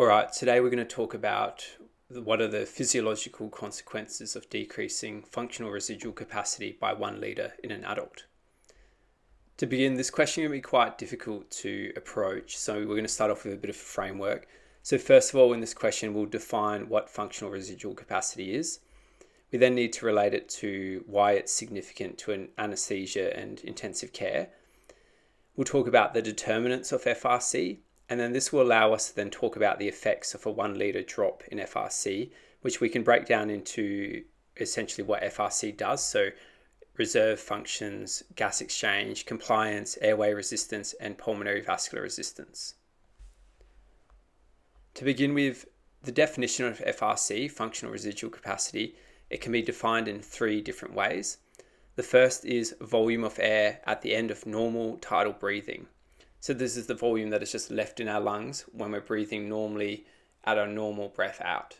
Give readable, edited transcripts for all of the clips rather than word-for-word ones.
Alright, today we're going to talk about what are the physiological consequences of decreasing functional residual capacity by 1 litre in an adult. To begin, this question can be quite difficult to approach, so we're going to start off with a bit of a framework. So first of all, in this question, we'll define what functional residual capacity is. We then need to relate it to why it's significant to an anaesthesia and intensive care. We'll talk about the determinants of FRC, and then this will allow us to then talk about the effects of a 1 litre drop in FRC, which we can break down into essentially what FRC does. So reserve functions, gas exchange, compliance, airway resistance, and pulmonary vascular resistance. To begin with, the definition of FRC, functional residual capacity, it can be defined in 3 different ways. The first is volume of air at the end of normal tidal breathing. So this is the volume that is just left in our lungs when we're breathing normally at our normal breath out.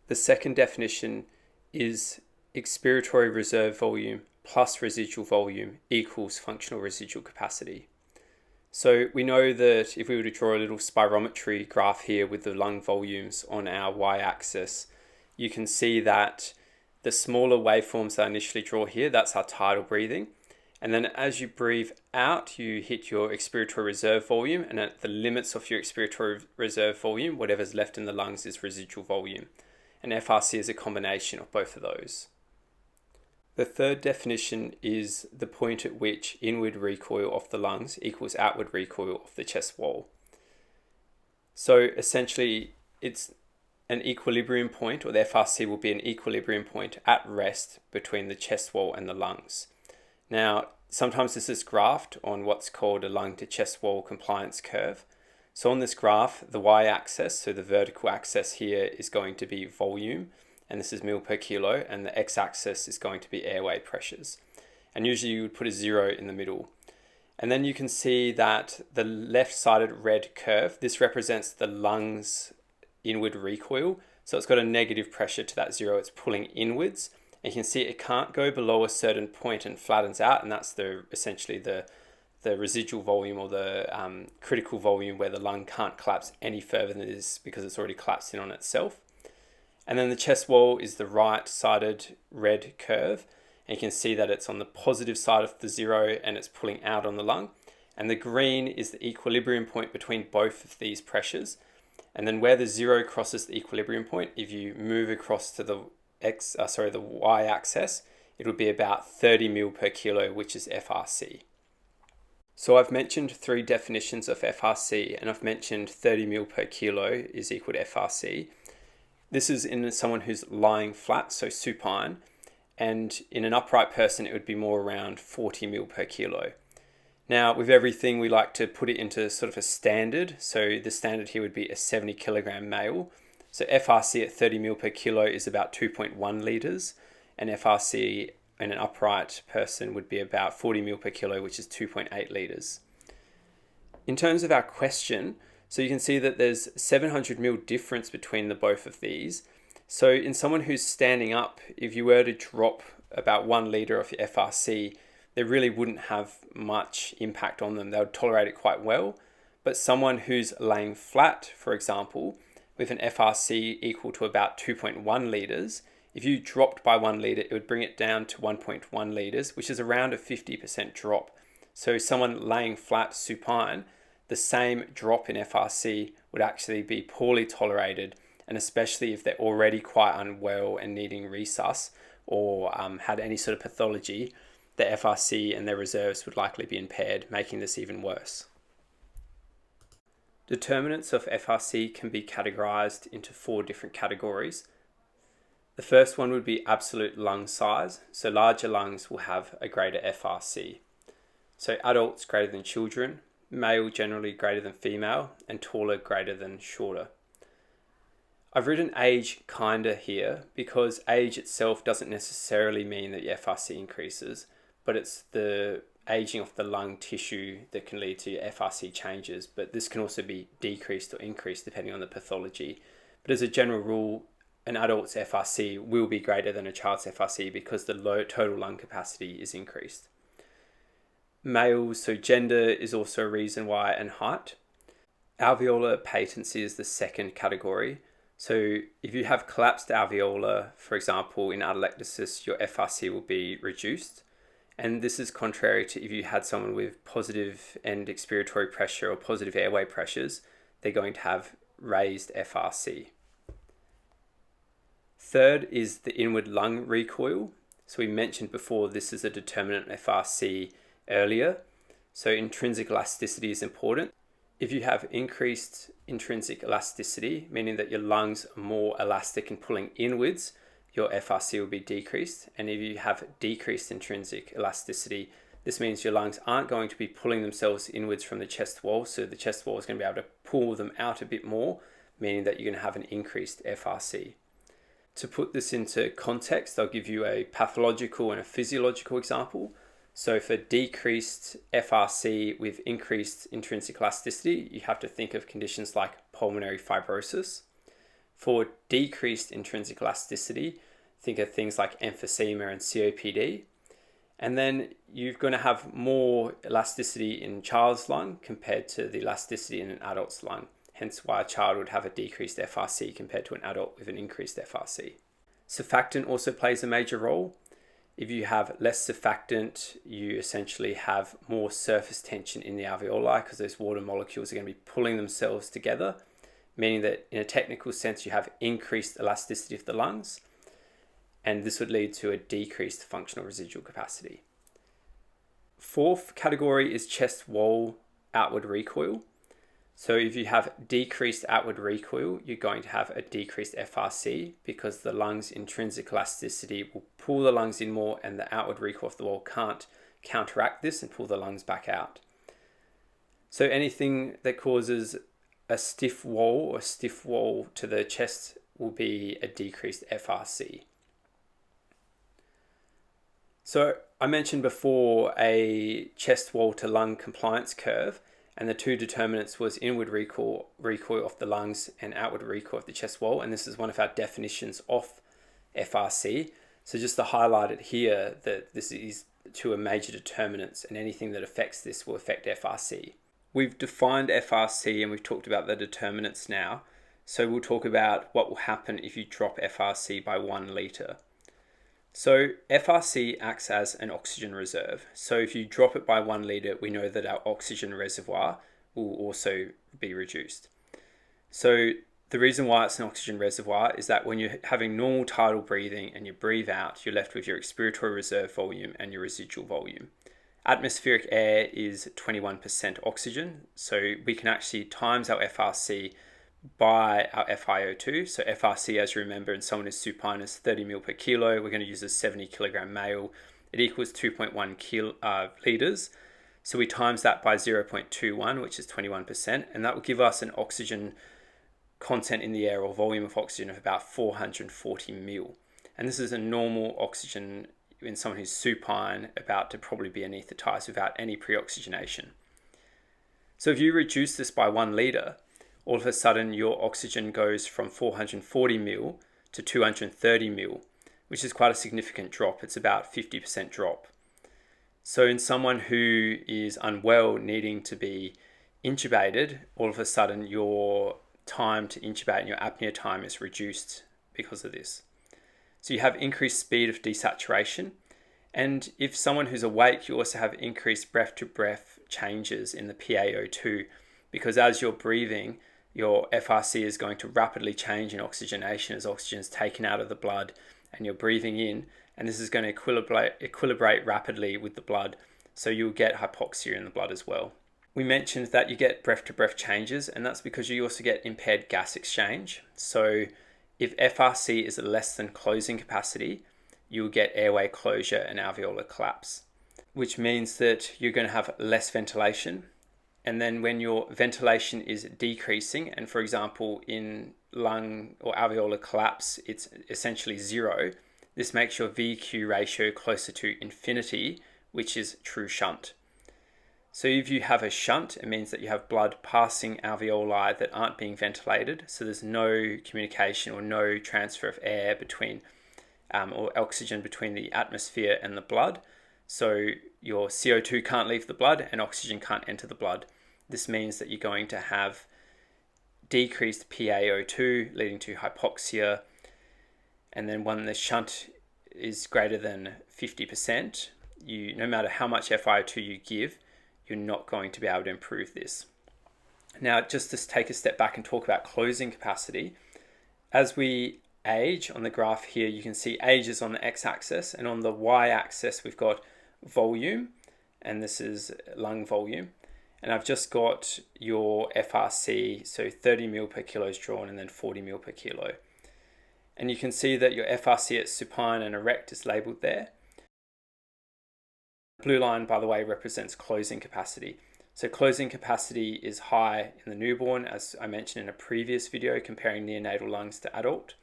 The second definition is expiratory reserve volume plus residual volume equals functional residual capacity. So we know that if we were to draw a little spirometry graph here with the lung volumes on our y-axis, you can see that the smaller waveforms that I initially draw here, that's our tidal breathing. And then as you breathe out, you hit your expiratory reserve volume, and at the limits of your expiratory reserve volume, whatever's left in the lungs is residual volume. And FRC is a combination of both of those. The third definition is the point at which inward recoil of the lungs equals outward recoil of the chest wall. So essentially, it's an equilibrium point, or the FRC will be an equilibrium point at rest between the chest wall and the lungs. Now, sometimes this is graphed on what's called a lung to chest wall compliance curve. So on this graph, the y-axis, so the vertical axis here is going to be volume, and this is mil per kilo, and the x-axis is going to be airway pressures. And usually you would put a 0 in the middle. And then you can see that the left-sided red curve, this represents the lungs' inward recoil. So it's got a negative pressure to that 0, it's pulling inwards. And you can see it can't go below a certain point and flattens out, and that's essentially the residual volume, or the critical volume, where the lung can't collapse any further than this because it's already collapsed in on itself. And then the chest wall is the right-sided red curve, and you can see that it's on the positive side of the 0 and it's pulling out on the lung. And the green is the equilibrium point between both of these pressures. And then where the 0 crosses the equilibrium point, if you move across to the y-axis, it would be about 30 mil per kilo, which is FRC. So I've mentioned 3 definitions of FRC, and I've mentioned 30 mil per kilo is equal to FRC. This is in someone who's lying flat, so supine, and in an upright person, it would be more around 40 mil per kilo. Now, with everything, we like to put it into sort of a standard. So the standard here would be a 70 kilogram male. So FRC at 30 mil per kilo is about 2.1 litres, and FRC in an upright person would be about 40 mil per kilo, which is 2.8 litres. In terms of our question, so you can see that there's 700 mil difference between the both of these. So in someone who's standing up, if you were to drop about 1 litre of your FRC, they really wouldn't have much impact on them. They would tolerate it quite well. But someone who's laying flat, for example, with an FRC equal to about 2.1 litres, if you dropped by 1 litre, it would bring it down to 1.1 litres, which is around a 50% drop. So someone laying flat supine, the same drop in FRC would actually be poorly tolerated, and especially if they're already quite unwell and needing resus, or had any sort of pathology, the FRC and their reserves would likely be impaired, making this even worse. Determinants of FRC can be categorized into 4 different categories. The first one would be absolute lung size. So larger lungs will have a greater FRC. So adults greater than children, male generally greater than female, and taller greater than shorter. I've written age kinda here because age itself doesn't necessarily mean that your FRC increases, but it's the aging of the lung tissue that can lead to FRC changes, but this can also be decreased or increased depending on the pathology. But as a general rule, an adult's FRC will be greater than a child's FRC because the total lung capacity is increased. Males, so gender is also a reason why, and height. Alveolar patency is the second category. So if you have collapsed alveolar, for example, in atelectasis, your FRC will be reduced. And this is contrary to if you had someone with positive end expiratory pressure or positive airway pressures, they're going to have raised FRC. Third is the inward lung recoil. So we mentioned before this is a determinant of FRC earlier. So intrinsic elasticity is important. If you have increased intrinsic elasticity, meaning that your lungs are more elastic and pulling inwards, your FRC will be decreased. And if you have decreased intrinsic elasticity, this means your lungs aren't going to be pulling themselves inwards from the chest wall. So the chest wall is going to be able to pull them out a bit more, meaning that you're going to have an increased FRC. To put this into context, I'll give you a pathological and a physiological example. So for decreased FRC with increased intrinsic elasticity, you have to think of conditions like pulmonary fibrosis. For decreased intrinsic elasticity, think of things like emphysema and COPD. And then you're going to have more elasticity in child's lung compared to the elasticity in an adult's lung. Hence why a child would have a decreased FRC compared to an adult with an increased FRC. Surfactant also plays a major role. If you have less surfactant, you essentially have more surface tension in the alveoli because those water molecules are going to be pulling themselves together, meaning that in a technical sense, you have increased elasticity of the lungs, and this would lead to a decreased functional residual capacity. Fourth category is chest wall outward recoil. So if you have decreased outward recoil, you're going to have a decreased FRC because the lungs' intrinsic elasticity will pull the lungs in more and the outward recoil of the wall can't counteract this and pull the lungs back out. So anything that causes a stiff wall to the chest will be a decreased FRC. So I mentioned before a chest wall to lung compliance curve. And the two determinants was inward recoil of the lungs and outward recoil of the chest wall. And this is one of our definitions of FRC. So just to highlight it here, that this is two major determinants and anything that affects this will affect FRC. We've defined FRC and we've talked about the determinants now. So we'll talk about what will happen if you drop FRC by 1 litre. So FRC acts as an oxygen reserve. So if you drop it by 1 litre, we know that our oxygen reservoir will also be reduced. So the reason why it's an oxygen reservoir is that when you're having normal tidal breathing and you breathe out, you're left with your expiratory reserve volume and your residual volume. Atmospheric air is 21% oxygen. So we can actually times our FRC by our FiO2. So FRC, as you remember, in someone who's supine is 30 ml per kilo. We're going to use a 70 kilogram male. It equals 2.1 litres. So we times that by 0.21, which is 21%, and that will give us an oxygen content in the air or volume of oxygen of about 440 ml. And this is a normal oxygen in someone who's supine, about to probably be anaesthetized without any pre-oxygenation. So if you reduce this by 1 litre, all of a sudden your oxygen goes from 440 ml to 230 ml, which is quite a significant drop. It's about 50% drop. So in someone who is unwell, needing to be intubated, all of a sudden your time to intubate and your apnea time is reduced because of this. So you have increased speed of desaturation. And if someone who's awake, you also have increased breath-to-breath changes in the PaO2, because as you're breathing, your FRC is going to rapidly change in oxygenation as oxygen is taken out of the blood and you're breathing in, and this is going to equilibrate rapidly with the blood, so you'll get hypoxia in the blood as well. We mentioned that you get breath-to-breath changes, and that's because you also get impaired gas exchange. So if FRC is less than closing capacity, you'll get airway closure and alveolar collapse, which means that you're going to have less ventilation. And then when your ventilation is decreasing, and for example, in lung or alveolar collapse, it's essentially 0, this makes your VQ ratio closer to infinity, which is true shunt. So if you have a shunt, it means that you have blood passing alveoli that aren't being ventilated. So there's no communication or no transfer of air between or oxygen between the atmosphere and the blood. So your CO2 can't leave the blood and oxygen can't enter the blood. This means that you're going to have decreased PaO2 leading to hypoxia, and then when the shunt is greater than 50%, no matter how much FiO2 you give, you're not going to be able to improve this. Now, just to take a step back and talk about closing capacity, as we age, on the graph here, you can see age is on the x-axis, and on the y-axis, we've got volume, and this is lung volume. And I've just got your FRC, so 30 ml per kilo is drawn, and then 40 ml per kilo. And you can see that your FRC at supine and erect is labeled there. The blue line, by the way, represents closing capacity. So closing capacity is high in the newborn, as I mentioned in a previous video comparing neonatal lungs to adult.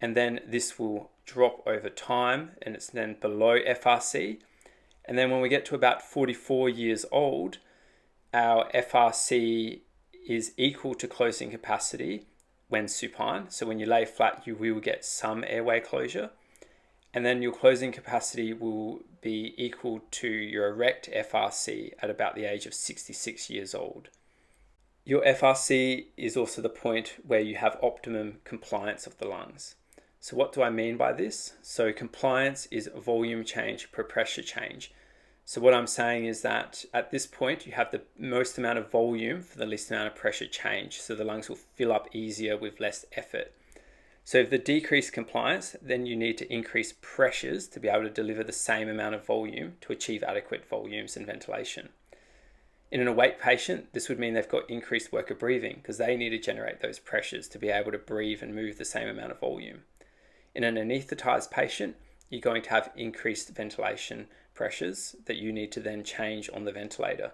And then this will drop over time, and it's then below FRC. And then when we get to about 44 years old, our FRC is equal to closing capacity when supine. So when you lay flat, you will get some airway closure. And then your closing capacity will be equal to your erect FRC at about the age of 66 years old. Your FRC is also the point where you have optimum compliance of the lungs. So what do I mean by this? So compliance is volume change per pressure change. So what I'm saying is that at this point, you have the most amount of volume for the least amount of pressure change. So the lungs will fill up easier with less effort. So if the decreased compliance, then you need to increase pressures to be able to deliver the same amount of volume to achieve adequate volumes and ventilation. In an awake patient, this would mean they've got increased worker breathing because they need to generate those pressures to be able to breathe and move the same amount of volume. In an anesthetized patient, you're going to have increased ventilation pressures that you need to then change on the ventilator.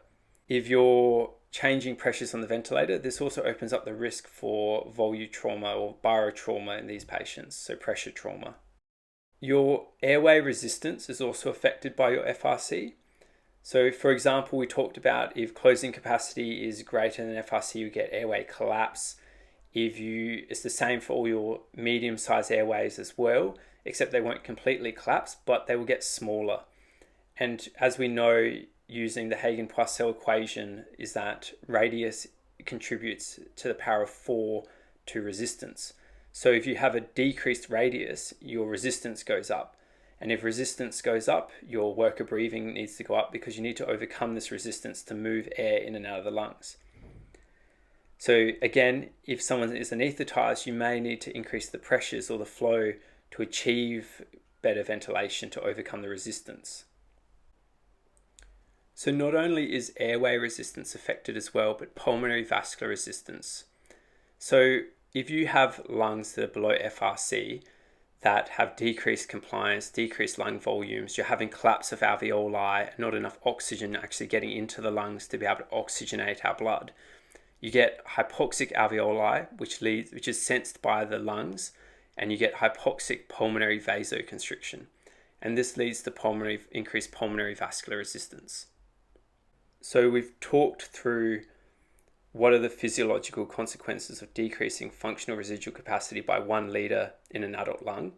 If you're changing pressures on the ventilator, this also opens up the risk for volute trauma or barotrauma in these patients, so pressure trauma. Your airway resistance is also affected by your FRC. So for example, we talked about if closing capacity is greater than FRC, you get airway collapse. It's the same for all your medium-sized airways as well, except they won't completely collapse, but they will get smaller. And as we know, using the Hagen-Poiseuille equation, is that radius contributes to the power of 4 to resistance. So if you have a decreased radius, your resistance goes up. And if resistance goes up, your worker breathing needs to go up because you need to overcome this resistance to move air in and out of the lungs. So again, if someone is anesthetized, you may need to increase the pressures or the flow to achieve better ventilation to overcome the resistance. So not only is airway resistance affected as well, but pulmonary vascular resistance. So if you have lungs that are below FRC that have decreased compliance, decreased lung volumes, you're having collapse of alveoli, not enough oxygen actually getting into the lungs to be able to oxygenate our blood. You get hypoxic alveoli, which is sensed by the lungs, and you get hypoxic pulmonary vasoconstriction. And this leads to increased pulmonary vascular resistance. So we've talked through what are the physiological consequences of decreasing functional residual capacity by 1 litre in an adult lung.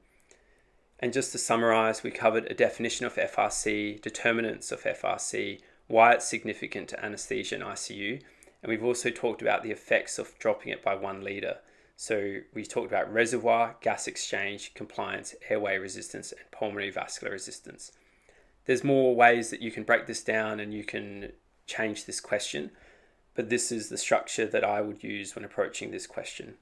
And just to summarize, we covered a definition of FRC, determinants of FRC, why it's significant to anesthesia and ICU, and we've also talked about the effects of dropping it by 1 litre. So we talked about reservoir, gas exchange, compliance, airway resistance, and pulmonary vascular resistance. There's more ways that you can break this down and you can change this question, but this is the structure that I would use when approaching this question.